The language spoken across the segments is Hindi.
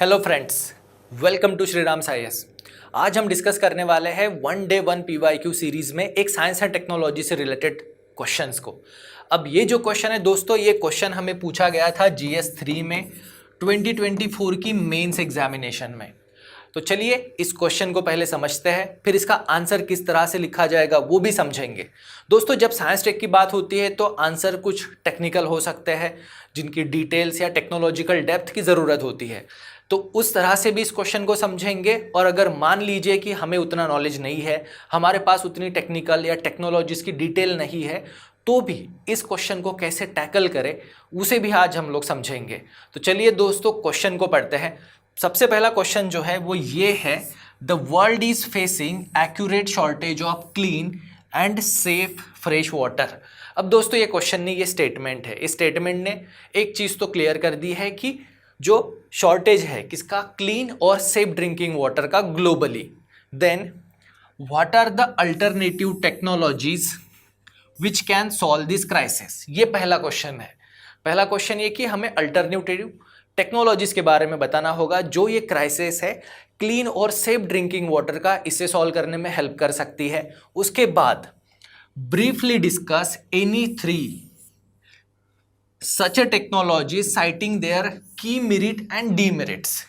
Hello friends, welcome to Shriram science. आज हम डिस्कस करने वाले हैं one day one PYQ series में एक साइंस एंड टेक्नोलॉजी से रिलेटेड क्वेश्चंस को। अब ये जो क्वेश्चन है दोस्तों, ये क्वेश्चन हमें पूछा गया था जीएस 3 में 2024 की मेंस एग्जामिनेशन में। तो चलिए इस क्वेश्चन को पहले समझते हैं, फिर इसका आंसर किस तरह से लिखा जाएगा वो भी समझेंगे। दोस्तों, जब साइंस टेक की बात होती है तो आंसर कुछ टेक्निकल हो सकते हैं जिनकी डिटेल्स या टेक्नोलॉजिकल डेप्थ की ज़रूरत होती है, तो उस तरह से भी इस क्वेश्चन को समझेंगे। और अगर मान लीजिए कि हमें उतना नॉलेज नहीं है, हमारे पास उतनी टेक्निकल या टेक्नोलॉजीज की डिटेल नहीं है, तो भी इस क्वेश्चन को कैसे टैकल करें उसे भी आज हम लोग समझेंगे। तो चलिए दोस्तों क्वेश्चन को पढ़ते हैं। सबसे पहला क्वेश्चन जो है वो ये है, the world is facing accurate shortage of clean and safe fresh water. अब दोस्तों ये क्वेश्चन नहीं, ये स्टेटमेंट है। इस स्टेटमेंट ने एक चीज़ तो क्लियर कर दी है कि जो शॉर्टेज है किसका, क्लीन और सेफ ड्रिंकिंग वाटर का globally. Then what are the alternative technologies which can solve this crisis. ये पहला क्वेश्चन है। पहला क्वेश्चन ये कि हमें अल्टरनेटिव टेक्नोलॉजीज के बारे में बताना होगा जो ये क्राइसिस है क्लीन और सेफ ड्रिंकिंग वाटर का, इसे सॉल्व करने में हेल्प कर सकती है। उसके बाद briefly discuss any three such a technology citing their की मेरिट एंड डीमेरिट्स।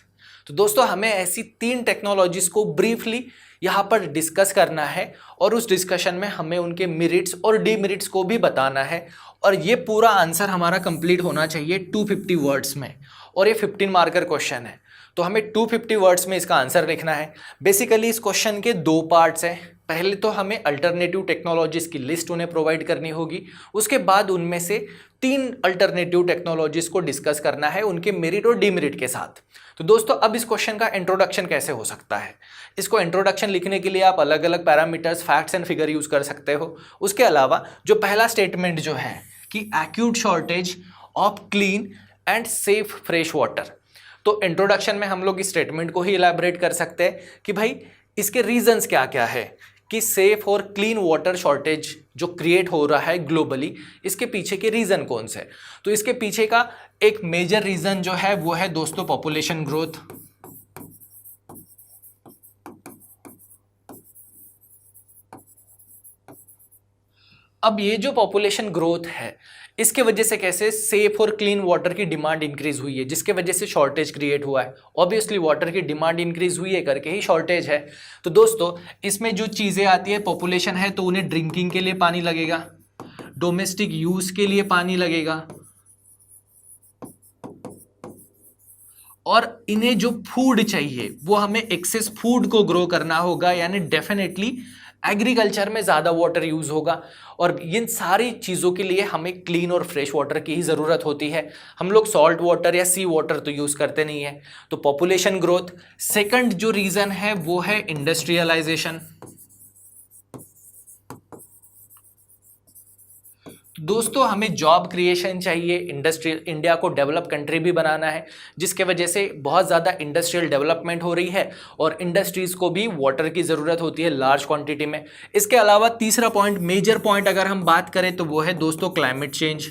तो दोस्तों हमें ऐसी 3 टेक्नोलॉजीज को ब्रीफली यहाँ पर डिस्कस करना है और उस डिस्कशन में हमें उनके मेरिट्स और डीमेरिट्स को भी बताना है। और ये पूरा आंसर हमारा कंप्लीट होना चाहिए 250 वर्ड्स में, और ये 15 मार्कर क्वेश्चन है, तो हमें 250 वर्ड्स में इसका आंसर लिखना है। बेसिकली इस क्वेश्चन के 2 पार्ट्स हैं। पहले तो हमें अल्टरनेटिव टेक्नोलॉजीज की लिस्ट उन्हें प्रोवाइड करनी होगी, उसके बाद उनमें से 3 अल्टरनेटिव टेक्नोलॉजीज को डिस्कस करना है उनके मेरिट और डीमेरिट के साथ। तो दोस्तों अब इस क्वेश्चन का इंट्रोडक्शन कैसे हो सकता है, इसको इंट्रोडक्शन लिखने के लिए आप अलग अलग parameters, facts and figure use कर सकते हो। उसके अलावा जो पहला स्टेटमेंट जो है कि acute shortage of clean and safe fresh water, तो इंट्रोडक्शन में हम लोग इस स्टेटमेंट को ही इलैबोरेट कर सकते हैं कि भाई इसके रीजंस क्या क्या है कि सेफ और क्लीन वाटर शॉर्टेज जो क्रिएट हो रहा है ग्लोबली, इसके पीछे के रीजन कौन से। तो इसके पीछे का एक मेजर रीजन जो है वो है दोस्तों पॉपुलेशन ग्रोथ। अब ये जो पॉपुलेशन ग्रोथ है इसके वजह से कैसे सेफ और क्लीन वाटर की डिमांड इंक्रीज हुई है, जिसके वजह से शॉर्टेज क्रिएट हुआ है। ऑब्वियसली वाटर की डिमांड इंक्रीज हुई है करके ही शॉर्टेज है। तो दोस्तों इसमें जो चीज़ें आती है, पॉपुलेशन है तो उन्हें ड्रिंकिंग के लिए पानी लगेगा, डोमेस्टिक यूज के लिए पानी लगेगा, और इन्हें जो फूड चाहिए वो हमें एक्सेस फूड को ग्रो करना होगा, यानी डेफिनेटली एग्रीकल्चर में ज़्यादा वाटर यूज़ होगा। और इन सारी चीज़ों के लिए हमें क्लीन और फ्रेश वाटर की ही ज़रूरत होती है। हम लोग सॉल्ट वाटर या सी वाटर तो यूज़ करते नहीं है। तो पॉपुलेशन ग्रोथ। सेकंड जो रीज़न है वो है इंडस्ट्रियलाइजेशन। दोस्तों हमें जॉब क्रिएशन चाहिए, इंडिया को डेवलप कंट्री भी बनाना है, जिसके वजह से बहुत ज़्यादा इंडस्ट्रियल डेवलपमेंट हो रही है और इंडस्ट्रीज़ को भी वाटर की ज़रूरत होती है लार्ज क्वांटिटी में। इसके अलावा तीसरा पॉइंट, मेजर पॉइंट अगर हम बात करें तो वो है दोस्तों क्लाइमेट चेंज।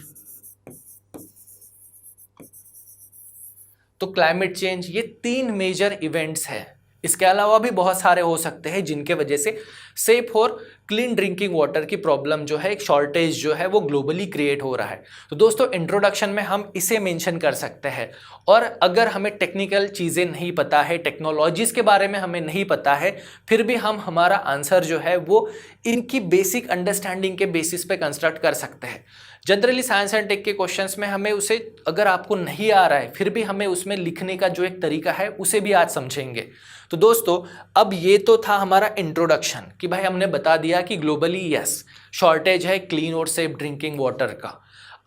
तो क्लाइमेट चेंज, ये 3 मेजर इवेंट्स हैं। इसके अलावा भी बहुत सारे हो सकते हैं जिनके वजह से सेफ और क्लीन ड्रिंकिंग वाटर की प्रॉब्लम जो है, एक शॉर्टेज जो है वो ग्लोबली क्रिएट हो रहा है। तो दोस्तों इंट्रोडक्शन में हम इसे मेंशन कर सकते हैं। और अगर हमें टेक्निकल चीज़ें नहीं पता है, टेक्नोलॉजीज़ के बारे में हमें नहीं पता है, फिर भी हम हमारा आंसर जो है वो इनकी बेसिक अंडरस्टैंडिंग के बेसिस पे कंस्ट्रक्ट कर सकते हैं। जनरली साइंस एंड टेक के क्वेश्चंस में हमें उसे, अगर आपको नहीं आ रहा है फिर भी हमें उसमें लिखने का जो एक तरीका है उसे भी आज समझेंगे। तो दोस्तों अब ये तो था हमारा इंट्रोडक्शन कि भाई हमने बता दिया कि ग्लोबली यस शॉर्टेज है क्लीन और सेफ ड्रिंकिंग वाटर का।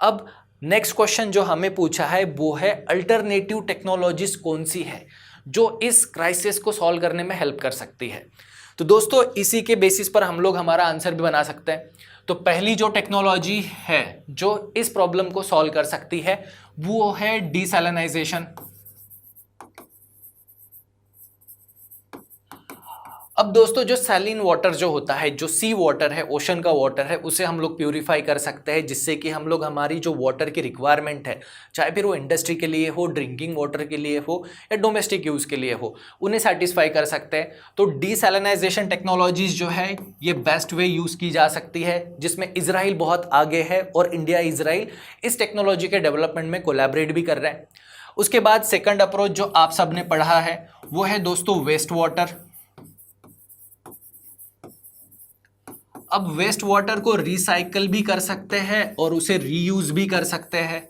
अब नेक्स्ट क्वेश्चन जो हमें पूछा है वो है अल्टरनेटिव टेक्नोलॉजीज कौन सी है जो इस क्राइसिस को सॉल्व करने में हेल्प कर सकती है। तो दोस्तों इसी के बेसिस पर हम लोग हमारा आंसर भी बना सकते हैं। तो पहली जो टेक्नोलॉजी है जो इस प्रॉब्लम को सॉल्व कर सकती है वो है डीसैलिनाइजेशन। अब दोस्तों जो सैलिन वाटर जो होता है, जो सी वाटर है, ओशन का वाटर है, उसे हम लोग प्यूरिफाई कर सकते हैं, जिससे कि हम लोग हमारी जो वाटर की रिक्वायरमेंट है, चाहे फिर वो इंडस्ट्री के लिए हो, ड्रिंकिंग वाटर के लिए हो या डोमेस्टिक यूज़ के लिए हो, उन्हें सेटिस्फाई कर सकते हैं। तो डीसैलिनाइजेशन टेक्नोलॉजीज जो है ये बेस्ट वे यूज़ की जा सकती है, जिसमें इजराइल बहुत आगे है और इंडिया इजराइल इस टेक्नोलॉजी के डेवलपमेंट में कोलैबोरेट भी कर रहे हैं। उसके बाद सेकंड अप्रोच जो आप सबने पढ़ा है वो है दोस्तों वेस्ट वाटर। अब वेस्ट वाटर को रिसाइकल भी कर सकते हैं और उसे रीयूज भी कर सकते हैं।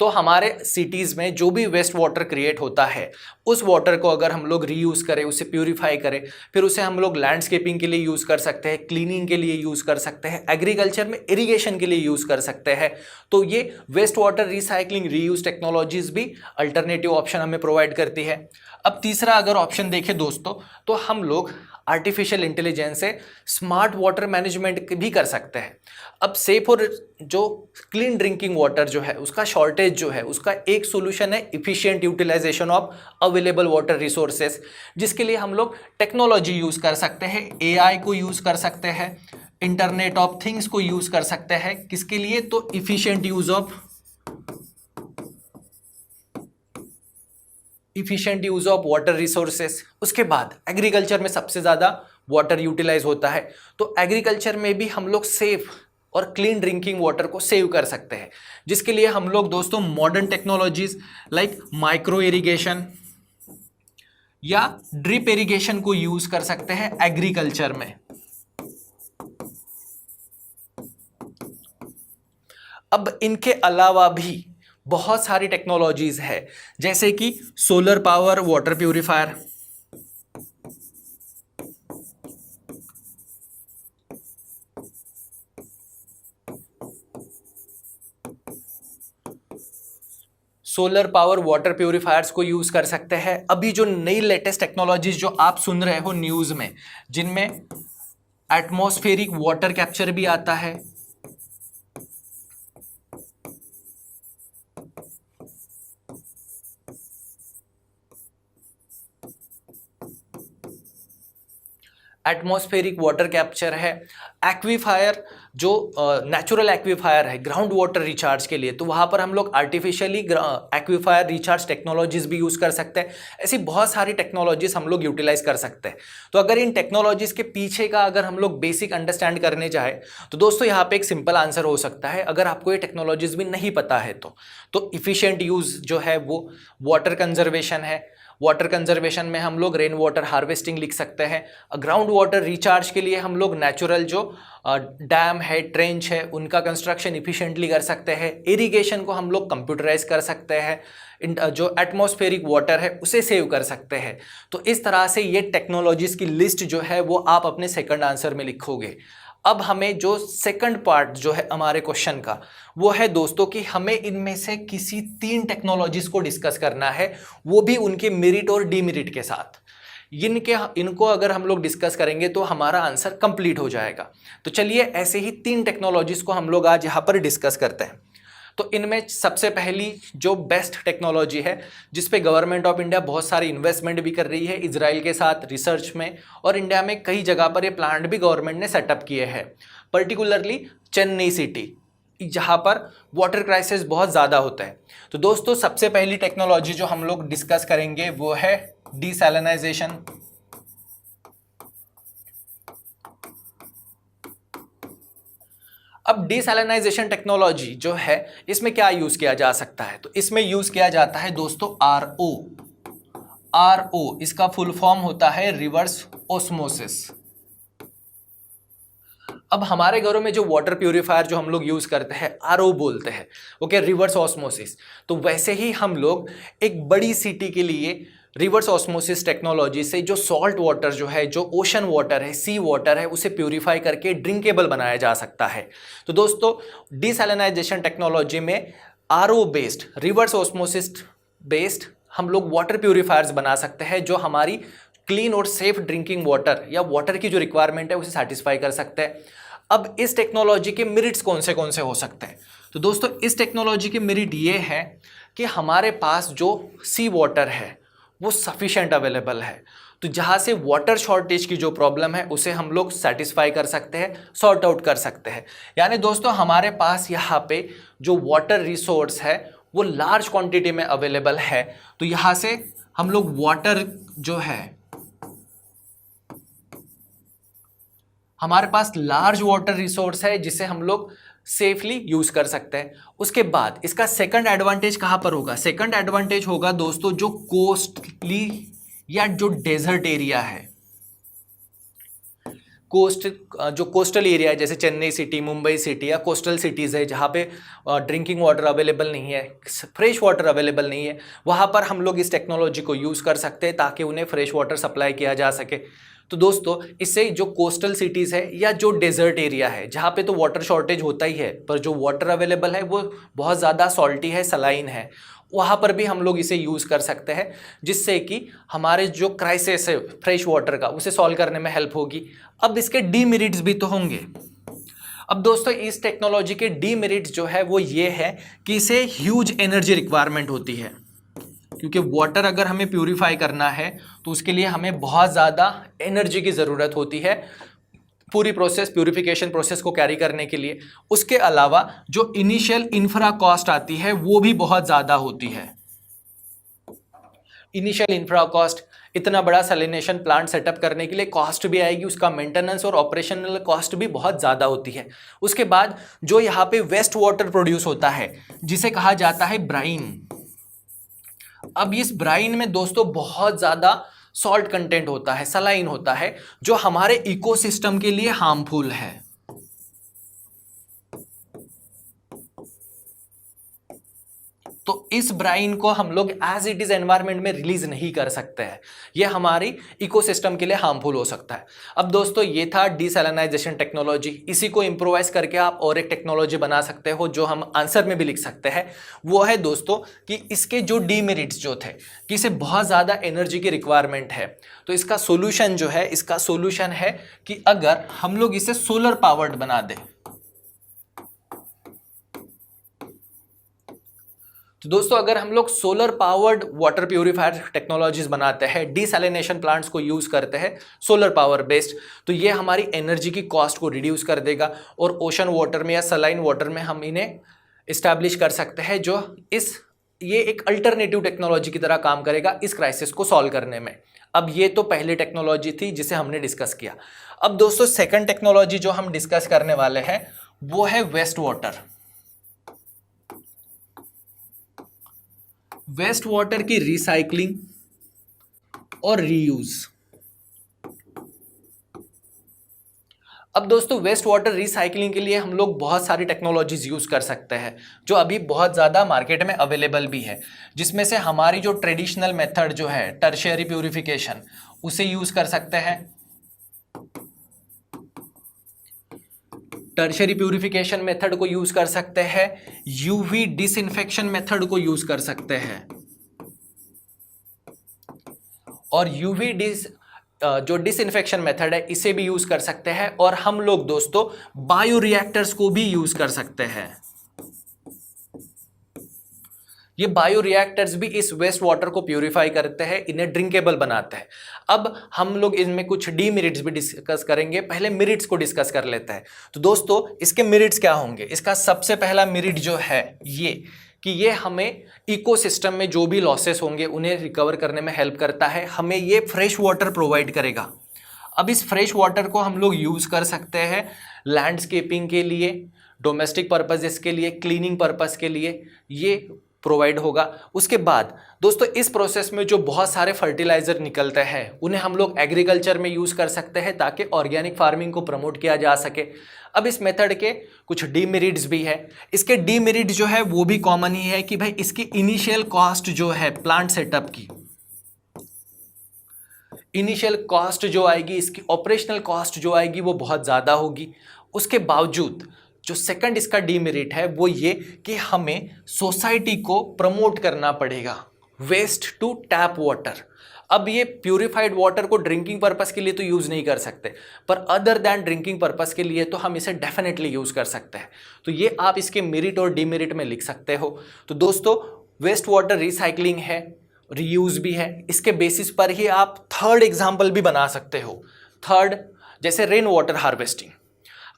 तो हमारे सिटीज़ में जो भी वेस्ट वाटर क्रिएट होता है, उस वाटर को अगर हम लोग रीयूज़ करें, उसे प्यूरिफाई करें, फिर उसे हम लोग लैंडस्केपिंग के लिए यूज़ कर सकते हैं, क्लीनिंग के लिए यूज़ कर सकते हैं, एग्रीकल्चर में इरिगेशन के लिए यूज़ कर सकते हैं। तो ये waste water recycling reuse technologies भी अल्टरनेटिव ऑप्शन हमें प्रोवाइड करती है। अब तीसरा अगर ऑप्शन देखें दोस्तों, तो हम लोग आर्टिफिशियल इंटेलिजेंस से स्मार्ट वाटर मैनेजमेंट भी कर सकते हैं। अब सेफ और जो क्लीन ड्रिंकिंग वाटर जो है उसका शॉर्टेज जो है, उसका एक सोल्यूशन है efficient utilization of available water resources, जिसके लिए हम लोग टेक्नोलॉजी यूज़ कर सकते हैं, एआई को यूज़ कर सकते हैं, इंटरनेट ऑफ थिंग्स को यूज़ कर सकते हैं। किसके लिए? तो efficient use of water resources. उसके बाद एग्रीकल्चर में सबसे ज़्यादा वाटर यूटिलाइज होता है, तो एग्रीकल्चर में भी हम लोग सेफ और क्लीन ड्रिंकिंग वाटर को सेव कर सकते हैं, जिसके लिए हम लोग दोस्तों modern technologies like micro irrigation या ड्रिप इरिगेशन को यूज कर सकते हैं एग्रीकल्चर में। अब इनके अलावा भी बहुत सारी टेक्नोलॉजीज है, जैसे कि solar power water purifier, solar power water purifiers को यूज कर सकते हैं। अभी जो नई लेटेस्ट टेक्नोलॉजीज जो आप सुन रहे हो न्यूज में, जिनमें एटमॉस्फेरिक वाटर कैप्चर भी आता है, एटमॉस्फेरिक वाटर कैप्चर है, एक्वीफायर जो नेचुरल एक्वीफायर है ग्राउंड वाटर रिचार्ज के लिए, तो वहाँ पर हम लोग आर्टिफिशियली एक्वीफायर रिचार्ज टेक्नोलॉजीज भी यूज़ कर सकते हैं। ऐसी बहुत सारी टेक्नोलॉजीज हम लोग यूटिलाइज कर सकते हैं। तो अगर इन टेक्नोलॉजीज के पीछे का अगर हम लोग बेसिक अंडरस्टैंड करने जाए, तो दोस्तों यहाँ पे एक सिंपल आंसर हो सकता है, अगर आपको ये टेक्नोलॉजीज भी नहीं पता है तो इफिशियंट यूज़ जो है वो वाटर कंजर्वेशन है। वाटर कंजर्वेशन में हम लोग रेन वाटर हार्वेस्टिंग लिख सकते हैं। ग्राउंड वाटर रिचार्ज के लिए हम लोग नेचुरल जो डैम है, ट्रेंच है, उनका कंस्ट्रक्शन इफिशिएंटली कर सकते हैं। इरिगेशन को हम लोग कंप्यूटराइज कर सकते हैं। जो एटमॉस्फेरिक वाटर है उसे सेव कर सकते हैं। तो इस तरह से ये टेक्नोलॉजीज की लिस्ट जो है वो आप अपने सेकंड आंसर में लिखोगे। अब हमें जो सेकंड पार्ट जो है हमारे क्वेश्चन का, वो है दोस्तों कि हमें इनमें से किसी 3 टेक्नोलॉजीज को डिस्कस करना है, वो भी उनके मेरिट और डीमेरिट के साथ। इनको अगर हम लोग डिस्कस करेंगे तो हमारा आंसर कंप्लीट हो जाएगा। तो चलिए ऐसे ही 3 टेक्नोलॉजीज को हम लोग आज यहाँ पर डिस्कस करते हैं। तो इनमें सबसे पहली जो बेस्ट टेक्नोलॉजी है, जिस पे गवर्नमेंट ऑफ इंडिया बहुत सारी इन्वेस्टमेंट भी कर रही है इजराइल के साथ रिसर्च में, और इंडिया में कई जगह पर ये प्लांट भी गवर्नमेंट ने सेटअप किए हैं, पर्टिकुलरली चेन्नई सिटी, जहाँ पर वाटर क्राइसिस बहुत ज़्यादा होता है। तो दोस्तों सबसे पहली टेक्नोलॉजी जो हम लोग डिस्कस करेंगे वो है डीसैलिनाइजेशन। अब डीसैलिनाइजेशन टेक्नोलॉजी जो है, इसमें क्या यूज किया जा सकता है? तो इसमें यूज किया जाता है दोस्तों आरओ। इसका फुल फॉर्म होता है रिवर्स ऑस्मोसिस। अब हमारे घरों में जो वाटर प्यूरिफायर जो हम लोग यूज करते हैं, आरओ बोलते हैं, ओके, रिवर्स ऑस्मोसिस। तो वैसे ही हम लोग एक बड़ी सिटी के लिए रिवर्स ऑस्मोसिस टेक्नोलॉजी से जो सॉल्ट वाटर जो है, जो ओशन वाटर है, सी वाटर है, उसे प्यूरिफाई करके ड्रिंकेबल बनाया जा सकता है। तो दोस्तों डीसैलिनाइजेशन टेक्नोलॉजी में RO based, reverse osmosis based हम लोग वाटर प्यूरिफायर्स बना सकते हैं, जो हमारी क्लीन और सेफ ड्रिंकिंग वाटर या वाटर की जो रिक्वायरमेंट है उसे सेटिस्फाई कर सकते हैं। अब इस टेक्नोलॉजी के मेरिट्स कौन से हो सकते हैं? तो दोस्तों इस टेक्नोलॉजी के मेरिट ये है कि हमारे पास जो सी वाटर है वो सफिशेंट अवेलेबल है। तो जहाँ से वाटर शॉर्टेज की जो प्रॉब्लम है उसे हम लोग सेटिस्फाई कर सकते हैं, सॉर्ट आउट कर सकते हैं। यानी दोस्तों हमारे पास यहाँ पे जो वाटर रिसोर्स है वो लार्ज क्वांटिटी में अवेलेबल है, तो यहाँ से हम लोग वाटर जो है, हमारे पास लार्ज वाटर रिसोर्स है जिसे हम लोग सेफली यूज कर सकते हैं। उसके बाद इसका सेकंड एडवांटेज कहां पर होगा? सेकंड एडवांटेज होगा दोस्तों जो कोस्टली या जो डेजर्ट एरिया है, जो कोस्टल एरिया है जैसे चेन्नई सिटी, मुंबई सिटी या कोस्टल सिटीज़ है जहाँ पे ड्रिंकिंग वाटर अवेलेबल नहीं है, फ्रेश वाटर अवेलेबल नहीं है, वहाँ पर हम लोग इस टेक्नोलॉजी को यूज़ कर सकते हैं ताकि उन्हें फ्रेश वाटर सप्लाई किया जा सके। तो दोस्तों इससे जो कोस्टल सिटीज़ है या जो डेजर्ट एरिया है जहाँ पे तो वाटर शॉर्टेज होता ही है, पर जो वाटर अवेलेबल है वो बहुत ज़्यादा सॉल्टी है, सलाइन है, वहाँ पर भी हम लोग इसे यूज़ कर सकते हैं, जिससे कि हमारे जो क्राइसिस है फ्रेश वाटर का उसे सॉल्व करने में हेल्प होगी। अब इसके डीमेरिट्स भी तो होंगे। अब दोस्तों इस टेक्नोलॉजी के डीमेरिट्स जो है वो ये है कि इसे ह्यूज एनर्जी रिक्वायरमेंट होती है, क्योंकि वाटर अगर हमें प्यूरिफाई करना है तो उसके लिए हमें बहुत ज़्यादा एनर्जी की ज़रूरत होती है पूरी प्रोसेस, प्यूरिफिकेशन प्रोसेस को कैरी करने के लिए। उसके अलावा जो इनिशियल इंफ्रा कॉस्ट आती है वो भी बहुत ज़्यादा होती है। इनिशियल इंफ्रा कॉस्ट, इतना बड़ा सैलिनेशन प्लांट सेटअप करने के लिए कॉस्ट भी आएगी, उसका मेंटेनेंस और ऑपरेशनल कॉस्ट भी बहुत ज़्यादा होती है। उसके बाद जो यहाँ पे वेस्ट वाटर प्रोड्यूस होता है जिसे कहा जाता है ब्राइन। अब इस ब्राइन में दोस्तों बहुत ज़्यादा सॉल्ट कंटेंट होता है, सलाइन होता है, जो हमारे इकोसिस्टम के लिए हार्मफुल है। तो इस ब्राइन को हम लोग एज इट इज एनवायरनमेंट में रिलीज नहीं कर सकते हैं, ये हमारी इकोसिस्टम के लिए हार्मफुल हो सकता है। अब दोस्तों ये था डीसैलिनाइजेशन टेक्नोलॉजी। इसी को इंप्रोवाइज करके आप और एक टेक्नोलॉजी बना सकते हो जो हम आंसर में भी लिख सकते हैं। वो है दोस्तों कि इसके जो डीमेरिट्स जो थे कि इसे बहुत ज़्यादा एनर्जी की रिक्वायरमेंट है, तो इसका सोल्यूशन जो है, इसका सोल्यूशन है कि अगर हम लोग इसे सोलर पावर्ड बना दें। तो दोस्तों अगर हम लोग solar powered water purifier technologies बनाते हैं, डीसैलिनेशन प्लांट्स को यूज करते हैं सोलर पावर बेस्ड, तो ये हमारी एनर्जी की कॉस्ट को रिड्यूस कर देगा और ओशन वाटर में या सलाइन वाटर में हम इन्हें इस्टेब्लिश कर सकते हैं, जो ये एक अल्टरनेटिव टेक्नोलॉजी की तरह काम करेगा इस क्राइसिस को सॉल्व करने में। अब ये तो पहली टेक्नोलॉजी थी जिसे हमने डिस्कस किया। अब दोस्तों सेकंड टेक्नोलॉजी जो हम डिस्कस करने वाले हैं वो है वेस्ट वाटर। वेस्ट वाटर की रिसाइकलिंग और रीयूज। अब दोस्तों वेस्ट वाटर रिसाइकलिंग के लिए हम लोग बहुत सारी टेक्नोलॉजीज यूज कर सकते हैं जो अभी बहुत ज़्यादा मार्केट में अवेलेबल भी है, जिसमें से हमारी जो ट्रेडिशनल मेथड जो है टर्शियरी प्यूरिफिकेशन, उसे यूज कर सकते हैं। टर्शियरी प्यूरिफिकेशन मेथड को यूज कर सकते हैं, यूवी डिसइंफेक्शन मेथड को यूज कर सकते हैं, और यूवी जो डिसइंफेक्शन मेथड है इसे भी यूज कर सकते हैं, और हम लोग दोस्तों बायो रिएक्टर्स को भी यूज कर सकते हैं। ये बायो रिएक्टर्स भी इस वेस्ट वाटर को प्यूरिफाई करते हैं, इन्हें ड्रिंकेबल बनाते हैं। अब हम लोग इनमें कुछ डीमेरिट्स भी डिस्कस करेंगे, पहले मेरिट्स को डिस्कस कर लेते हैं। तो दोस्तों इसके मेरिट्स क्या होंगे? इसका सबसे पहला मेरिट जो है ये कि ये हमें इकोसिस्टम में जो भी लॉसेस होंगे उन्हें रिकवर करने में हेल्प करता है, हमें ये फ्रेश वाटर प्रोवाइड करेगा। अब इस फ्रेश वाटर को हम लोग यूज़ कर सकते हैं लैंडस्केपिंग के लिए, डोमेस्टिक पर्पजेस के लिए, क्लीनिंग पर्पस के लिए ये प्रोवाइड होगा। उसके बाद दोस्तों इस प्रोसेस में जो बहुत सारे फर्टिलाइजर निकलते हैं उन्हें हम लोग एग्रीकल्चर में यूज़ कर सकते हैं ताकि ऑर्गेनिक फार्मिंग को प्रमोट किया जा सके। अब इस मेथड के कुछ डीमेरिट्स भी है। इसके डीमेरिट जो है वो भी कॉमन ही है कि भाई इसकी इनिशियल कॉस्ट जो है प्लांट सेटअप की, इनिशियल कॉस्ट जो आएगी, इसकी ऑपरेशनल कॉस्ट जो आएगी वो बहुत ज़्यादा होगी। उसके बावजूद जो सेकंड इसका डीमेरिट है वो ये कि हमें सोसाइटी को प्रमोट करना पड़ेगा वेस्ट टू टैप वाटर। अब ये प्यूरिफाइड वाटर को ड्रिंकिंग पर्पस के लिए तो यूज़ नहीं कर सकते, पर अदर दैन ड्रिंकिंग पर्पस के लिए तो हम इसे डेफिनेटली यूज़ कर सकते हैं। तो ये आप इसके मेरिट और डीमेरिट में लिख सकते हो। तो दोस्तों वेस्ट वाटर रिसाइकलिंग है, रीयूज भी है, इसके बेसिस पर ही आप थर्ड एग्जाम्पल भी बना सकते हो। थर्ड जैसे रेन वाटर हार्वेस्टिंग।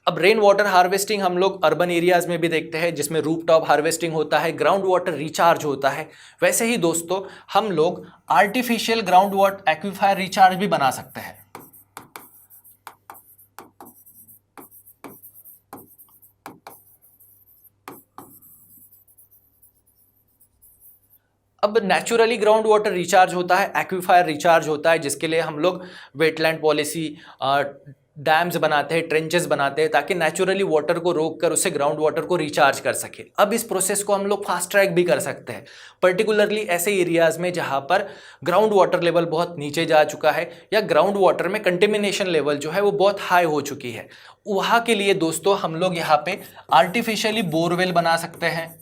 अब रेन वाटर हार्वेस्टिंग हम लोग अर्बन एरियाज में भी देखते हैं, जिसमें रूफ टॉप हार्वेस्टिंग होता है, ग्राउंड वाटर रिचार्ज होता है। वैसे ही दोस्तों हम लोग आर्टिफिशियल ग्राउंड वाटर एक्वीफायर रिचार्ज भी बना सकते हैं। अब नेचुरली ग्राउंड वाटर रिचार्ज होता है, एक्वीफायर रिचार्ज होता है, जिसके लिए हम लोग वेटलैंड पॉलिसी, डैम्स बनाते हैं, ट्रेंचेस बनाते हैं, ताकि नेचुरली वाटर को रोक कर उसे ग्राउंड वाटर को रिचार्ज कर सके। अब इस प्रोसेस को हम लोग फास्ट ट्रैक भी कर सकते हैं, पर्टिकुलरली ऐसे एरियाज में जहां पर ग्राउंड वाटर लेवल बहुत नीचे जा चुका है या ग्राउंड वाटर में कंटेमिनेशन लेवल जो है वो बहुत हाई हो चुकी है। वहां के लिए दोस्तों हम लोग यहाँ पे आर्टिफिशियली बोरवेल बना सकते हैं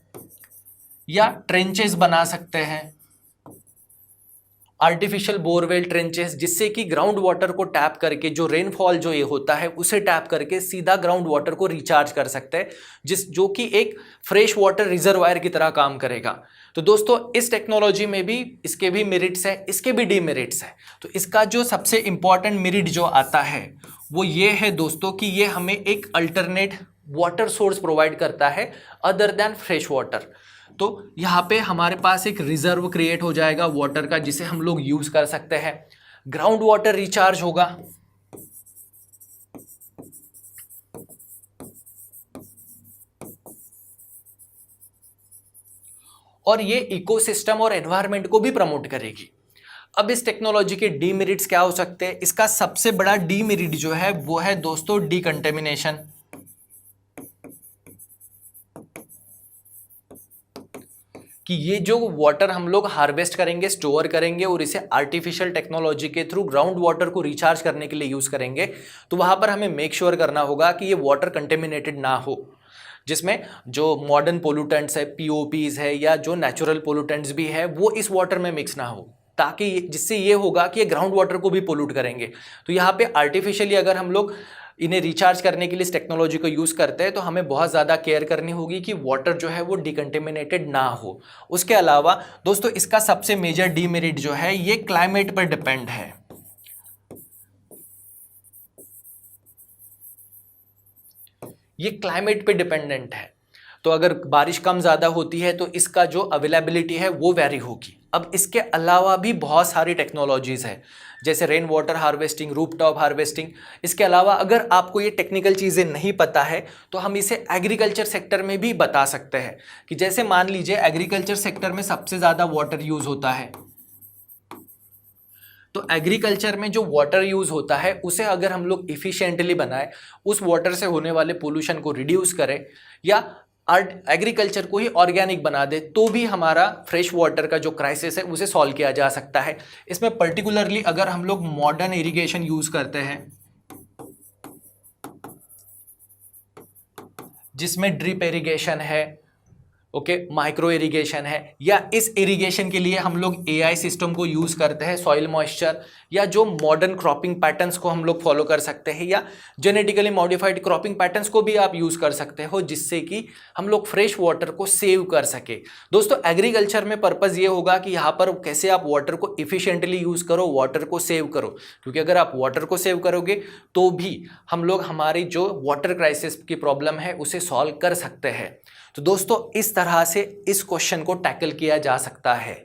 या ट्रेंचेस बना सकते हैं, आर्टिफिशियल बोरवेल ट्रेंचेस, जिससे कि ग्राउंड वाटर को टैप करके जो रेनफॉल जो ये होता है उसे टैप करके सीधा ग्राउंड वाटर को रिचार्ज कर सकते हैं, जो कि एक फ्रेश वाटर रिजर्वायर की तरह काम करेगा। तो दोस्तों इस टेक्नोलॉजी में भी इसके भी मेरिट्स है, इसके भी डीमेरिट्स है। तो इसका जो सबसे इंपॉर्टेंट मेरिट जो आता है वो ये है दोस्तों कि ये हमें एक अल्टरनेट वाटर सोर्स प्रोवाइड करता है अदर देन फ्रेश वाटर। तो यहाँ पे हमारे पास एक रिजर्व क्रिएट हो जाएगा वाटर का, जिसे हम लोग यूज कर सकते हैं। ग्राउंड वाटर रिचार्ज होगा, और ये इकोसिस्टम और एनवायरनमेंट को भी प्रमोट करेगी। अब इस टेक्नोलॉजी के डीमेरिट्स क्या हो सकते हैं? इसका सबसे बड़ा डीमेरिट जो है वो है दोस्तों डीकंटेमिनेशन। कि ये जो वाटर हम लोग हार्वेस्ट करेंगे, स्टोर करेंगे और इसे आर्टिफिशियल टेक्नोलॉजी के थ्रू ग्राउंड वाटर को रिचार्ज करने के लिए यूज करेंगे, तो वहां पर हमें मेक श्योर करना होगा कि ये वाटर कंटेमिनेटेड ना हो, जिसमें जो मॉडर्न पोल्यूटेंट्स है, पीओपीज है या जो नेचुरल पोल्यूटेंट्स भी है वो इस वाटर में मिक्स ना हो, ताकि जिससे ये होगा कि ये ग्राउंड वाटर को भी पोल्यूट करेंगे। तो यहाँ पे आर्टिफिशियली अगर हम लोग इन्हें रिचार्ज करने के लिए इस टेक्नोलॉजी को यूज़ करते हैं तो हमें बहुत ज़्यादा केयर करनी होगी कि वाटर जो है वो डिकंटेमिनेटेड ना हो। उसके अलावा दोस्तों इसका सबसे मेजर डीमेरिट जो है ये क्लाइमेट पर डिपेंड है। ये क्लाइमेट पे डिपेंडेंट है, तो अगर बारिश कम ज़्यादा होती है तो इसका जो अवेलेबिलिटी है वो वेरी होगी। अब इसके अलावा भी बहुत सारी टेक्नोलॉजीज़ है, जैसे rain water harvesting, roof top harvesting. इसके अलावा अगर आपको ये टेक्निकल चीज़ें नहीं पता है तो हम इसे एग्रीकल्चर सेक्टर में भी बता सकते हैं, कि जैसे मान लीजिए एग्रीकल्चर सेक्टर में सबसे ज़्यादा वाटर यूज़ होता है, तो एग्रीकल्चर में जो वाटर यूज़ होता है उसे अगर हम लोग इफ़िशिएंटली बनाए, उस वाटर से होने वाले पोल्यूशन को रिड्यूस करें या एग्रीकल्चर को ही ऑर्गेनिक बना दे, तो भी हमारा फ्रेश वाटर का जो क्राइसिस है उसे सॉल्व किया जा सकता है। इसमें पर्टिकुलरली अगर हम लोग मॉडर्न इरिगेशन यूज करते हैं, जिसमें ड्रिप इरिगेशन है, ओके, माइक्रो इरिगेशन है, या इस इरिगेशन के लिए हम लोग एआई सिस्टम को यूज करते हैं, सॉइल मॉइस्चर, या जो मॉडर्न क्रॉपिंग पैटर्न्स को हम लोग फॉलो कर सकते हैं, या जेनेटिकली मॉडिफाइड क्रॉपिंग पैटर्न्स को भी आप यूज कर सकते हो, जिससे कि हम लोग फ्रेश वाटर को सेव कर सके। दोस्तों एग्रीकल्चर में पर्पस ये होगा कि यहाँ पर कैसे आप वाटर को इफिशिएंटली यूज करो, वाटर को सेव करो, क्योंकि अगर आप वाटर को सेव करोगे तो भी हम लोग हमारी जो वाटर क्राइसिस की प्रॉब्लम है उसे सॉल्व कर सकते हैं। तो दोस्तों इस तरह से इस क्वेश्चन को टैकल किया जा सकता है,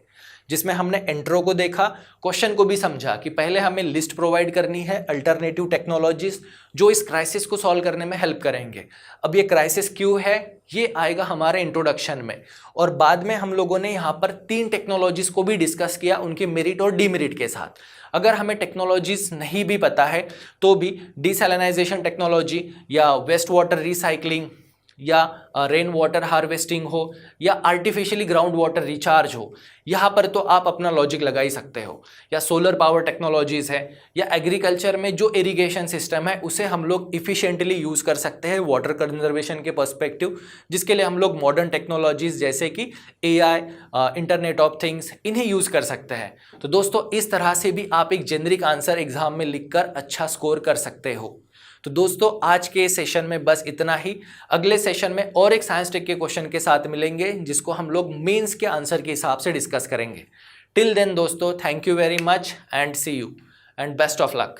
जिसमें हमने इंट्रो को देखा, क्वेश्चन को भी समझा कि पहले हमें लिस्ट प्रोवाइड करनी है अल्टरनेटिव टेक्नोलॉजीज जो इस क्राइसिस को सॉल्व करने में हेल्प करेंगे। अब ये क्राइसिस क्यों है ये आएगा हमारे इंट्रोडक्शन में, और बाद में हम लोगों ने यहाँ पर 3 टेक्नोलॉजीज को भी डिस्कस किया उनके मेरिट और डीमेरिट के साथ। अगर हमें टेक्नोलॉजीज नहीं भी पता है तो भी डिसैलिनाइजेशन टेक्नोलॉजी या वेस्ट वाटर रिसाइकलिंग या रेन वाटर हार्वेस्टिंग हो या आर्टिफिशियली ग्राउंड वाटर रिचार्ज हो, यहाँ पर तो आप अपना लॉजिक लगा ही सकते हो, या सोलर पावर टेक्नोलॉजीज़ है, या एग्रीकल्चर में जो इरिगेशन सिस्टम है उसे हम लोग इफ़िशिएंटली यूज़ कर सकते हैं वाटर कंजर्वेशन के पर्सपेक्टिव, जिसके लिए हम लोग मॉडर्न टेक्नोलॉजीज़ जैसे कि एआई, इंटरनेट ऑफ थिंग्स, इन्हें यूज़ कर सकते हैं। तो दोस्तों इस तरह से भी आप एक जेनरिक आंसर एग्जाम में लिखकर अच्छा स्कोर कर सकते हो। तो दोस्तों आज के सेशन में बस इतना ही। अगले सेशन में और एक साइंस टेक के क्वेश्चन के साथ मिलेंगे, जिसको हम लोग मेंस के आंसर के हिसाब से डिस्कस करेंगे। टिल देन दोस्तों, thank you very much and see you and best of luck.